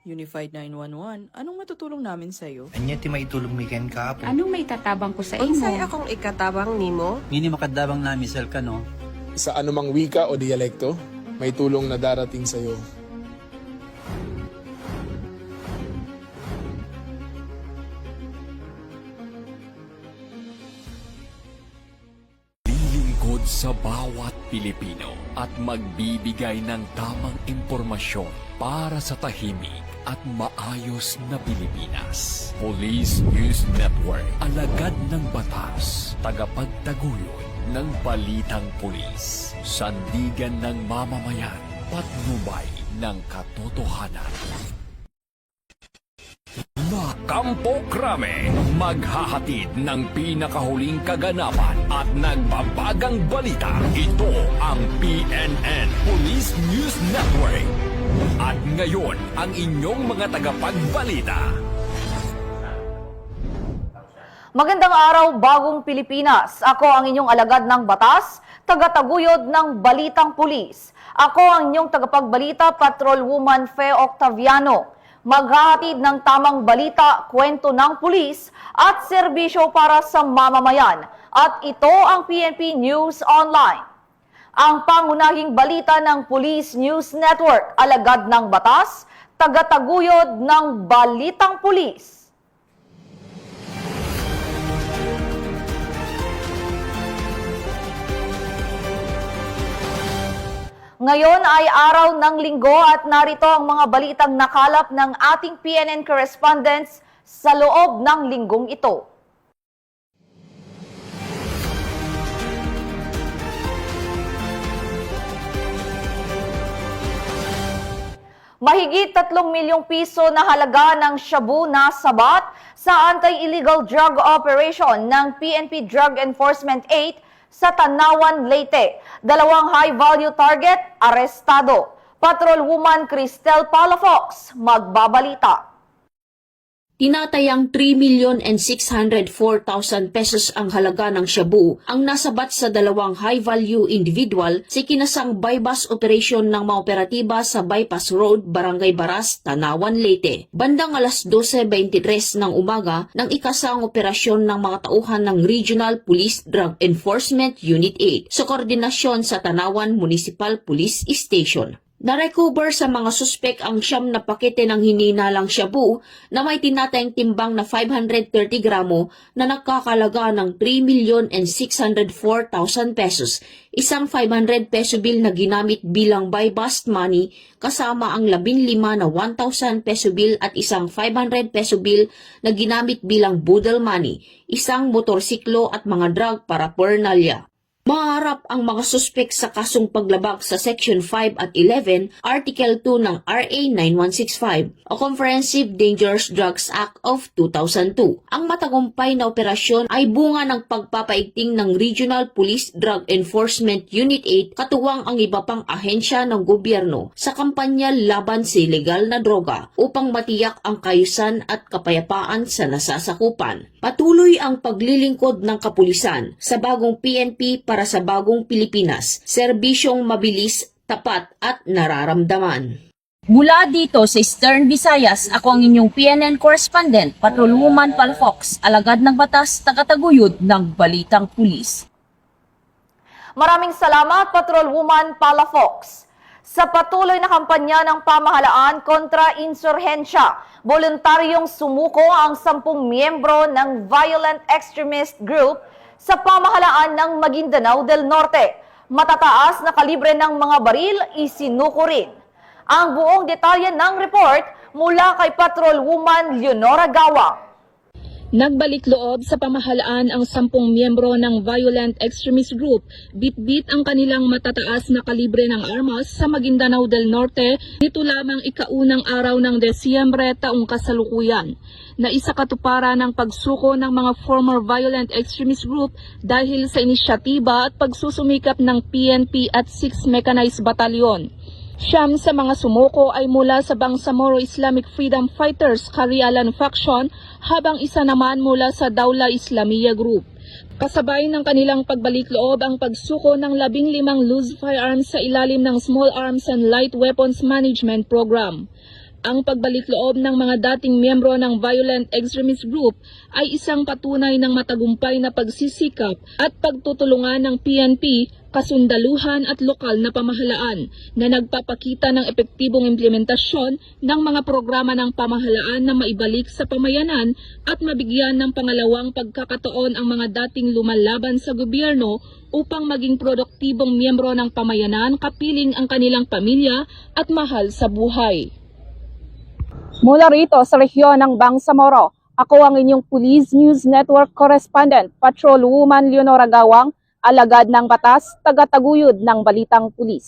Unified 911, anong matutulong namin sa'yo? Anya ti maitulong mi ken kapo. Anong may tatabang ko sa imo? Unsay akong ikatabang nimo? Ngini makadabang na misal ka no. Sa anumang wika o dialekto, may tulong na darating sa iyo. Lilingkod sa bawat Pilipino at magbibigay ng tamang impormasyon para sa tahimik at maayos na Pilipinas. Police News Network, alagad ng batas, tagapagtaguyod ng balitang pulis, sandigan ng mamamayan, patnubay ng katotohanan. Kampo Krame, maghahatid ng pinakahuling kaganapan at nagbabagang balita. Ito ang PNN Police News Network. At ngayon, ang inyong mga tagapagbalita. Magandang araw, bagong Pilipinas. Ako ang inyong alagad ng batas, tagataguyod ng Balitang Pulis. Ako ang inyong tagapagbalita, Patrolwoman Fe Octaviano. Maghahatid ng tamang balita, kwento ng pulis at serbisyo para sa mamamayan. At ito ang PNP News Online. Ang pangunahing balita ng Police News Network, alagad ng batas, tagataguyod ng Balitang Pulis. Ngayon ay araw ng linggo at narito ang mga balitang nakalap ng ating PNN correspondents sa loob ng linggong ito. Mahigit 3 milyong piso na halaga ng shabu na sabat sa anti-illegal drug operation ng PNP Drug Enforcement 8 sa Tanawan, Leyte. 2 high-value target, arestado. Patrolwoman Cristel Palafox, magbabalita. Tinatayang 3,604,000 pesos ang halaga ng shabu ang nasabat sa 2 high-value individual sa kinasang bypass operation ng mga operatiba sa Bypass Road, Barangay Baras, Tanawan, Leyte. Bandang alas 12:23 ng umaga nang ikasang operasyon ng mga tauhan ng Regional Police Drug Enforcement Unit 8 sa koordinasyon sa Tanawan Municipal Police Station. Na-recover sa mga suspek ang 9 na pakete ng hininalang shabu na may tinatayang timbang na 530 gramo na nakakalaga ng 3,604,000 pesos. Isang 500 peso bill na ginamit bilang buy-bust money kasama ang 15 na 1,000 peso bill at isang 500 peso bill na ginamit bilang budel money, isang motorsiklo at mga drug paraphernalia. Maharap ang mga suspek sa kasong paglabag sa Section 5 at 11, Article 2 ng RA 9165 o Comprehensive Dangerous Drugs Act of 2002. Ang matagumpay na operasyon ay bunga ng pagpapaigting ng Regional Police Drug Enforcement Unit 8 katuwang ang iba pang ahensya ng gobyerno sa kampanya laban sa ilegal na droga upang matiyak ang kaayusan at kapayapaan sa nasasakupan. Patuloy ang paglilingkod ng kapulisan sa bagong PNP para sa bagong Pilipinas, serbisyong mabilis, tapat at nararamdaman. Mula dito sa Eastern Visayas, ako ang inyong PNN correspondent, Patrolwoman Palafox, alagad ng batas, tagataguyod ng Balitang Pulis. Maraming salamat, Patrolwoman Palafox. Sa patuloy na kampanya ng pamahalaan kontra insurhensya, voluntaryong sumuko ang 10 miyembro ng violent extremist group sa pamahalaan ng Maguindanao del Norte. Matataas na kalibre ng mga baril isinuko rin. Ang buong detalye ng report mula kay Patrolwoman Leonora Gawang. Nagbalik loob sa pamahalaan ang 10 miyembro ng violent extremist group, bit-bit ang kanilang matataas na kalibre ng armas sa Maguindanao del Norte nito lamang ikaunang araw ng Desyembre taong kasalukuyan, na isa katuparan ng pagsuko ng mga former violent extremist group dahil sa inisyatiba at pagsusumikap ng PNP at 6 Mechanized Battalion. 9 sa mga sumuko ay mula sa Bangsamoro Islamic Freedom Fighters Karialan Faction habang isa naman mula sa Dawla Islamiyya Group. Kasabay ng kanilang pagbalik loob ang pagsuko ng 15 loose firearms sa ilalim ng Small Arms and Light Weapons Management Program. Ang pagbalik loob ng mga dating miyembro ng violent extremist group ay isang patunay ng matagumpay na pagsisikap at pagtutulungan ng PNP, kasundaluhan at lokal na pamahalaan na nagpapakita ng epektibong implementasyon ng mga programa ng pamahalaan na maibalik sa pamayanan at mabigyan ng pangalawang pagkakataon ang mga dating lumalaban sa gobyerno upang maging produktibong miyembro ng pamayanan kapiling ang kanilang pamilya at mahal sa buhay. Mula rito sa rehiyon ng Bangsamoro, ako ang inyong Police News Network Correspondent, Patrolwoman Leonora Gawang, alagad ng batas, tagataguyod ng Balitang Pulis.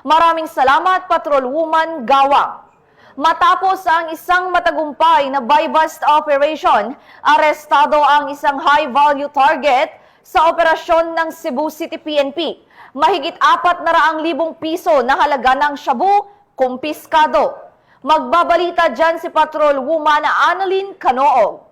Maraming salamat, Patrolwoman Gawang. Matapos ang isang matagumpay na buy-bust operation, arestado ang isang high-value target sa operasyon ng Cebu City PNP. Mahigit 400,000 piso na halaga ng shabu, kumpiskado. Magbabalita dyan si Patrolwoman Annalyn Canoog.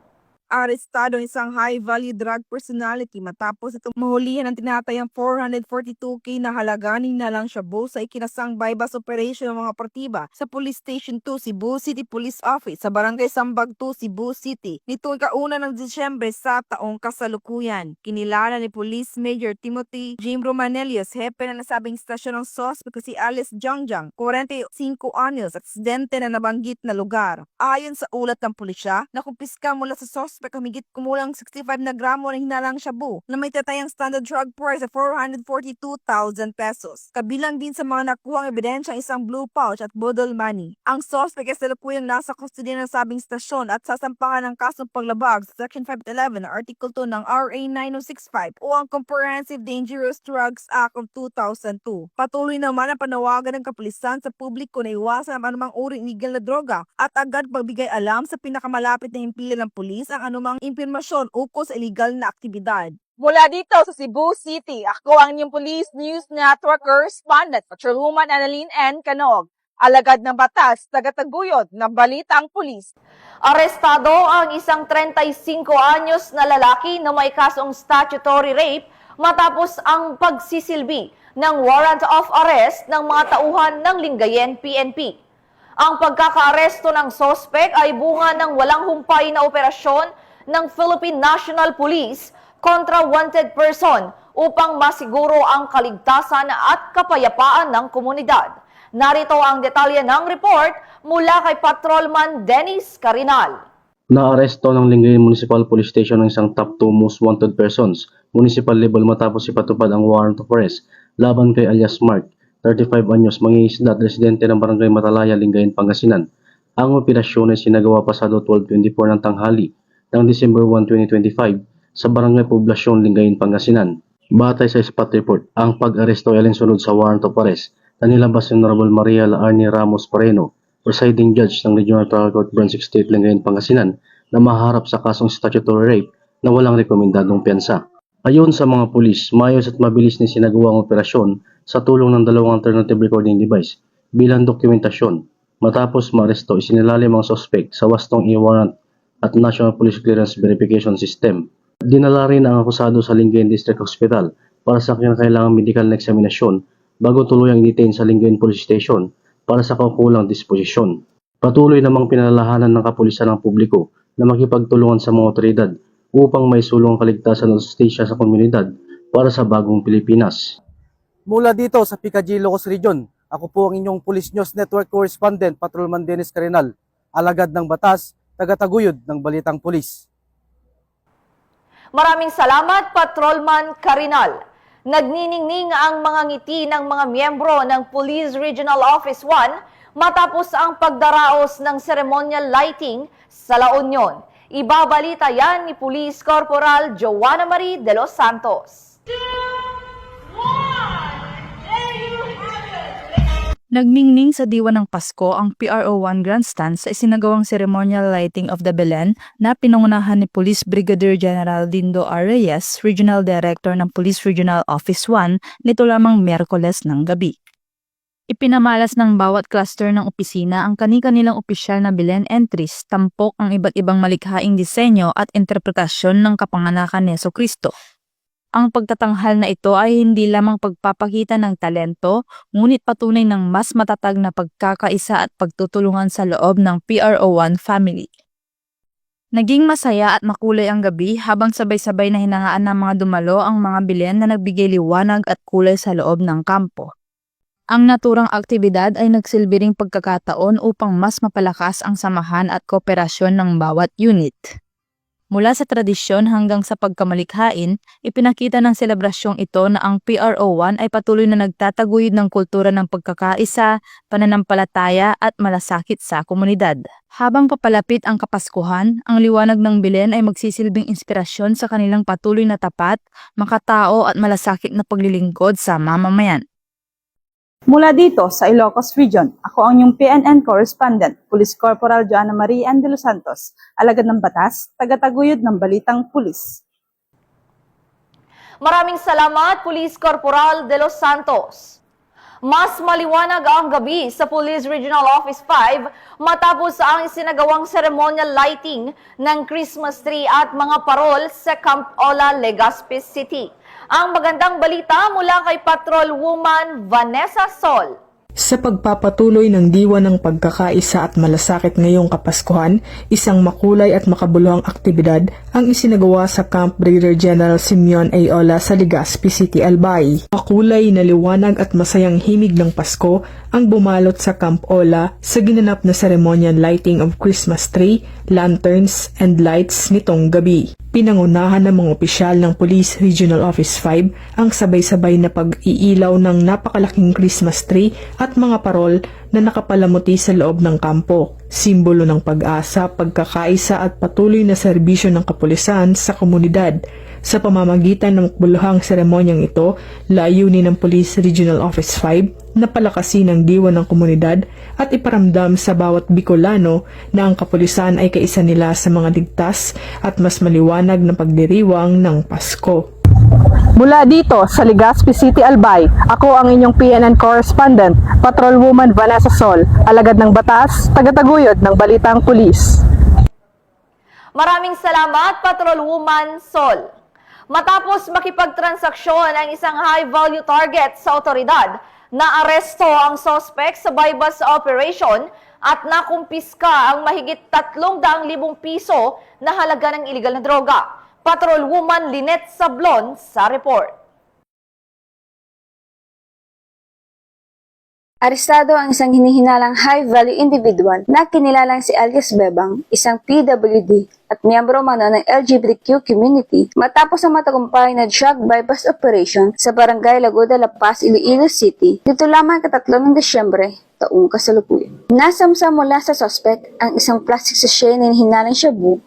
Arestado ang isang high-value drug personality matapos itong mahulihan ng tinatayang 442K na halaga ni nalang shabu sa ikinasang buy-bust operation ng mga partiba sa Police Station 2 Cebu City Police Office sa Barangay Sambag 2, Cebu City. Nitong ika-1 ng Disyembre sa taong kasalukuyan. Kinilala ni Police Major Timothy Jim Romanelius, hepe na nasabing istasyon ng suspect si Alice Jangjang, 45 anyos, at aksidente na nabanggit na lugar. Ayon sa ulat ng pulisya, nakumpiska mula sa suspect humigit kumulang 65 na gramo ng hinalang shabu na may tatayang standard drug price sa 442,000 pesos. Kabilang din sa mga nakuhang ebidensya ang isang blue pouch at bodol money. Ang suspect ay salukuyang nasa kustodiya ng sabing stasyon at sasampahan ng kasong paglabag sa Section 511 na Article 2 ng RA 9065 o ang Comprehensive Dangerous Drugs Act of 2002. Patuloy naman ang panawagan ng kapulisan sa publiko na iwasan ang anumang uri illegal na droga at agad pagbigay alam sa pinakamalapit na himpilan ng pulis ang anumang impormasyon ukol sa illegal na aktibidad. Mula dito sa Cebu City, ako ang inyong Police News Network Correspondent, Patrolwoman Annalyn N. Canoog, alagad ng batas, tagataguyod ng Balitang Pulis. Arestado ang isang 35 anyos na lalaki na may kasong statutory rape matapos ang pagsisilbi ng warrant of arrest ng mga tauhan ng Lingayen PNP. Ang pagkakaaresto ng sospek ay bunga ng walang humpay na operasyon ng Philippine National Police kontra wanted person upang masiguro ang kaligtasan at kapayapaan ng komunidad. Narito ang detalye ng report mula kay Patrolman Dennis Carinal. Naaresto ng Lingayen Municipal Police Station ng isang top 2 most wanted persons, municipal level matapos ipatupad ang warrant of arrest laban kay alias Mark, 35 anyos, mangingisda at residente ng Barangay Matalaya, Lingayen, Pangasinan. Ang operasyon ay sinagawa pasado 12:24 ng tanghali ng December 1, 2025 sa Barangay Poblasyon, Lingayen, Pangasinan. Batay sa spot report, ang pag-aresto ay alinsunod sa warrant of arrest na nilabas ni Honorable Maria Laarni Ramos Pareno, presiding judge ng Regional Trial Court Branch 68, Lingayen, Pangasinan, na maharap sa kasong statutory rape na walang rekomendadong piyansa. Ayon sa mga pulis, maayos at mabilis na sinagawa ang operasyon sa tulong ng dalawang alternative recording device bilang dokumentasyon. Matapos maaresto, isinilalim ang suspect sa wastong e-warrant at National Police Clearance Verification System. Dinala rin ang akusado sa Lingayen District Hospital para sa kinakailangang medical na eksaminasyon bago tuluyang detain sa Lingayen Police Station para sa kaukulang disposisyon. Patuloy namang pinalalahanan ng kapulisan ng publiko na makipagtulungan sa mga otoridad upang may sulong kaligtasan at justisya sa komunidad para sa bagong Pilipinas. Mula dito sa Picadillo, Ilocos Region, ako po ang inyong Police News Network Correspondent, Patrolman Dennis Carinal, alagad ng batas, tagataguyod ng Balitang Pulis. Maraming salamat, Patrolman Carinal. Nagniningning ang mga ngiti ng mga miyembro ng Police Regional Office 1 matapos ang pagdaraos ng ceremonial lighting sa La Union. Ibabalita yan ni Police Corporal Joanna Marie de los Santos. Nagmingning sa diwa ng Pasko ang PRO1 Grandstand sa isinagawang ceremonial lighting of the Belen na pinangunahan ni Police Brigadier General Dindo R. Reyes, Regional Director ng Police Regional Office 1, nito lamang Miyerkules ng gabi. Ipinamalas ng bawat cluster ng opisina ang kani-kanilang opisyal na Belen entries, tampok ang iba't ibang malikhaing disenyo at interpretasyon ng kapanganakan ni Jesucristo. Ang pagtatanghal na ito ay hindi lamang pagpapakita ng talento, ngunit patunay ng mas matatag na pagkakaisa at pagtutulungan sa loob ng PRO1 family. Naging masaya at makulay ang gabi habang sabay-sabay na hinangaan ng mga dumalo ang mga bilyan na nagbigay liwanag at kulay sa loob ng kampo. Ang naturang aktibidad ay nagsilbing pagkakataon upang mas mapalakas ang samahan at kooperasyon ng bawat unit. Mula sa tradisyon hanggang sa pagkamalikhain, ipinakita ng selebrasyong ito na ang PRO1 ay patuloy na nagtataguyod ng kultura ng pagkakaisa, pananampalataya at malasakit sa komunidad. Habang papalapit ang Kapaskuhan, ang liwanag ng Belen ay magsisilbing inspirasyon sa kanilang patuloy na tapat, makatao at malasakit na paglilingkod sa mamamayan. Mula dito sa Ilocos Region, ako ang inyong PNN correspondent, Police Corporal Joanna Marie de los Santos, alagad ng batas, tagataguyod ng Balitang Pulis. Maraming salamat, Police Corporal de los Santos. Mas maliwanag ang gabi sa Police Regional Office 5 matapos ang isinagawang ceremonial lighting ng Christmas tree at mga parol sa Camp Ola, Legazpi City. Ang magandang balita mula kay Patrol Woman Vanessa Sol. Sa pagpapatuloy ng diwa ng pagkakaisa at malasakit ngayong Kapaskuhan, isang makulay at makabuluhang aktibidad ang isinagawa sa Camp Brigadier General Simeon A. Ola sa Legazpi City, Albay. Makulay na liwanag at masayang himig ng Pasko ang bumalot sa Camp Ola sa ginanap na ceremonial lighting of Christmas tree, lanterns, and lights nitong gabi. Pinangunahan ng mga opisyal ng Police Regional Office 5 ang sabay-sabay na pag-iilaw ng napakalaking Christmas tree at mga parol na nakapalamuti sa loob ng kampo. Simbolo ng pag-asa, pagkakaisa at patuloy na serbisyo ng kapulisan sa komunidad. Sa pamamagitan ng makbuluhang seremonyang ito, layunin ng Police Regional Office 5 na palakasin ang diwa ng komunidad at iparamdam sa bawat Bicolano na ang kapulisan ay kaisa nila sa mga ligtas at mas maliwanag na pagdiriwang ng Pasko. Mula dito sa Legazpi City, Albay, ako ang inyong PNN correspondent, Patrol Woman Vanessa Sol, alagad ng batas, tagataguyod ng Balitang Pulis. Maraming salamat, Patrol Woman Sol. Matapos makipagtransaksyon ang isang high-value target sa otoridad, naaresto ang suspect sa buy-bust operation at nakumpiska ang mahigit 300,000 piso na halaga ng iligal na droga. Patrol Woman Lynette Sablon sa report. Arestado ang isang hinihinalang high-value individual na kinilalang si alias Bebang, isang PWD at miyembro mano ng LGBTQ community matapos ang matagumpay na drug bypass operation sa Barangay Lagoda, La Paz, Iloilo City dito lamang ika-3 ng Desyembre taong kasalukuyan. Nasamsa mula sa suspect ang isang plastic sachet na hinihinalang shabu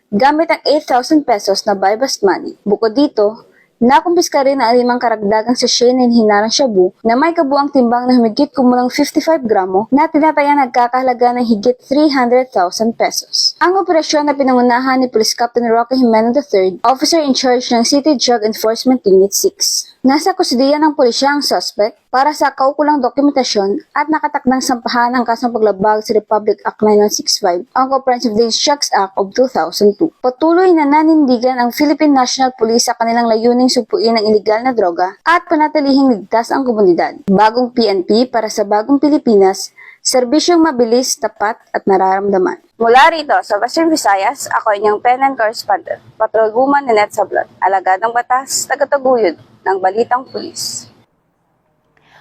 gamit ang 8,000 pesos na bypass money. Bukod dito, nakumpiska rin ang 5 karagdagang sachet na hinalang shabu na may kabuang timbang na humigit kumulang 55 gramo na tinatayang nagkakahalaga ng higit 300,000 pesos. Ang operasyon na pinangunahan ni Police Captain Roque Jimeno III, Officer in Charge ng City Drug Enforcement Unit 6. Nasa kusidiya ng pulisya ang suspect para sa kaukulang dokumentasyon at nakatakdang sampahan ang kasong paglabag sa Republic Act 9165, ang Comprehensive Dangerous Drugs Act of 2002. Patuloy na nanindigan ang Philippine National Police sa kanilang layuning sugpuin ang iligal na droga at panatilihing ligtas ang komunidad. Bagong PNP para sa bagong Pilipinas, serbisyong mabilis, tapat at nararamdaman. Mula rito sa Western Visayas, ako inyong PNN correspondent, Patrol Woman Lynette Sablon, alagad ng batas, tagataguyod ng Balitang Pulis.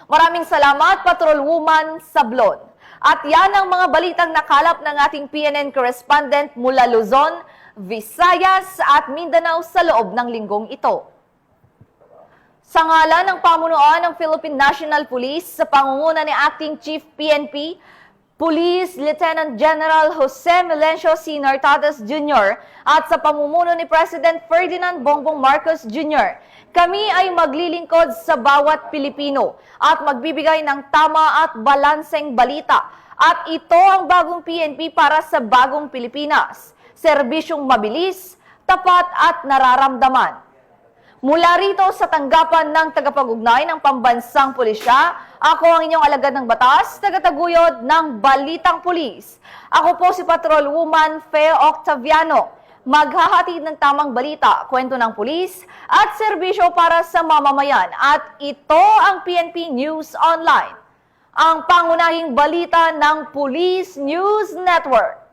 Maraming salamat, Patrol Woman Sablon. At yan ang mga balitang nakalap ng ating PNN correspondent mula Luzon, Visayas at Mindanao sa loob ng linggong ito. Sa ngalan ng pamunuan ng Philippine National Police sa pangunguna ni Acting Chief PNP, Police Lieutenant General Jose Melencio C. Nartates Jr. at sa pamumuno ni President Ferdinand Bongbong Marcos Jr., kami ay maglilingkod sa bawat Pilipino at magbibigay ng tama at balanseng balita. At ito ang bagong PNP para sa bagong Pilipinas. Serbisyong mabilis, tapat at nararamdaman. Mula rito sa tanggapan ng tagapag-ugnay ng Pambansang Pulisya, ako ang inyong alagad ng batas, tagataguyod ng Balitang Pulis. Ako po si Patrol Woman Fe Octaviano. Maghahatid ng tamang balita, kwento ng pulis at serbisyo para sa mamamayan. At ito ang PNP News Online, ang pangunahing balita ng Police News Network.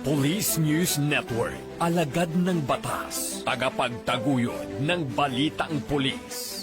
Police News Network, alagad ng batas, tagapagtaguyod ng balitang pulis.